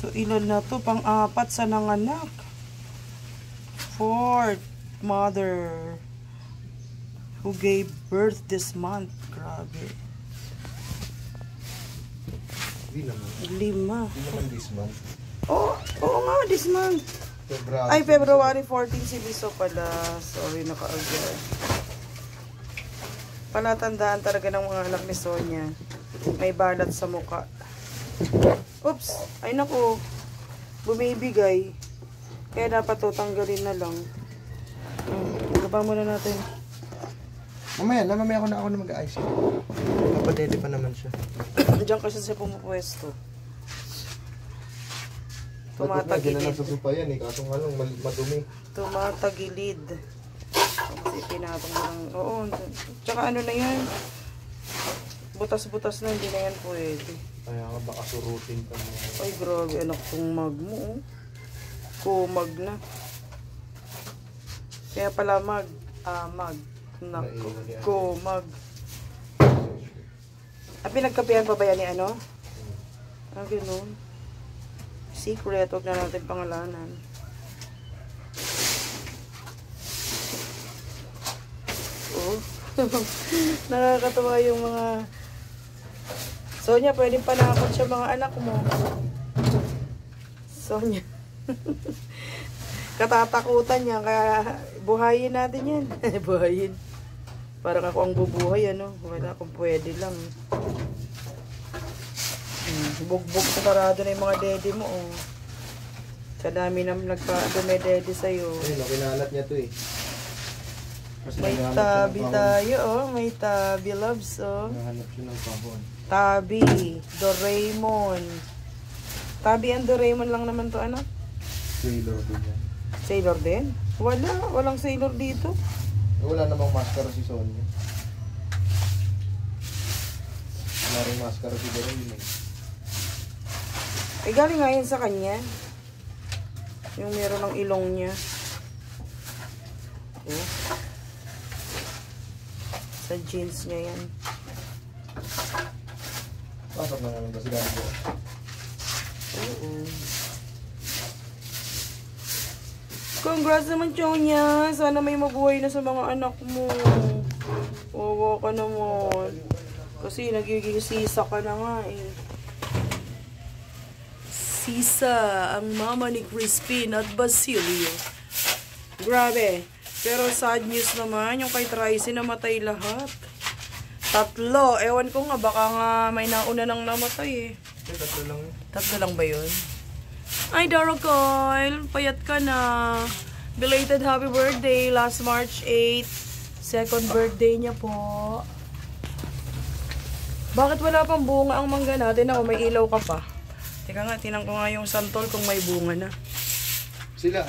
So, ilan na to? Pang-apat sa nanganak. Fourth mother who gave birth this month. Grabe. Hindi naman. 5. Hindi naman this month. Oo nga, this month. February. Ay, February 14 si Biso pala. Sorry, naka-agad. Palatandaan talaga ng mga anak ni Sonia. May balat sa muka. Oops! Ay naku. Bumibigay. Kaya dapat to, tanggalin na lang. Laba muna natin. Mamaya ako na mag-ayos. Papadede pa naman siya. Diyan kasi siya pumupwesto. Tumatagilid. Hindi na nasusupa yan eh. Kaso nga lang madumi. Tumatagilid. Kasi pinatong lang. Oo. Tsaka ano na yan. Butas-butas na. Hindi na yan pwede. Kaya nga baka surutin ka mo. Ay grabe. Anak kong mag mo. Oh. Kumag na. Kaya pala mag. Naku. Kumag. Pinagkapihan pa ba yan ni ano? Gano'n. Secret, huwag na natin pangalanan. Oh. Nakakatawa yung mga Sonia, pwede panakot siya mga anak mo. Sonia. Katatakutan niya, kaya buhayin natin yan. Buhayin. Parang ako ang bubuhay, ano? Wala akong pwede lang. Bugbog sarado na yung mga daddy mo, oh. Sa dami na nagpa-dumedede sa'yo. Ayun, kinalat niya to eh. May tabi tayo, oh. May tabi loves, oh. Nahanap siya ng pahon. Tabi, Doraemon. Tabi and Doraemon lang naman to, anak. Sailor din yan. Sailor din? Walang sailor dito. Wala namang maskara si Sonia. Wala rin maskara si Doraemon eh. Eh, galing nga yan sa kanya. Yung meron ng ilong niya. Oh. Sa jeans niya yan. Pasok na naman ba si Daddy ko? Oo. Congrats naman, Chonya. Sana may mabuhay na sa mga anak mo. Wawa ka naman. Kasi nagiging sisa ka na nga eh. Sisa, ang mama ni Crispin at Basilio. Grabe. Pero sad news naman, yung kay Tracy namatay lahat. 3. Ewan ko nga, baka nga may nauna nang namatay eh. 3 lang yun. 3 lang ba yun? Ay, Daro Coil, payat ka na. Belated happy birthday, last March 8. Second birthday niya po. Bakit wala pang bunga ang mangga natin? Ako, may ilaw ka pa. Teka nga, tinang ko nga yung santol kung may bunga na. Sila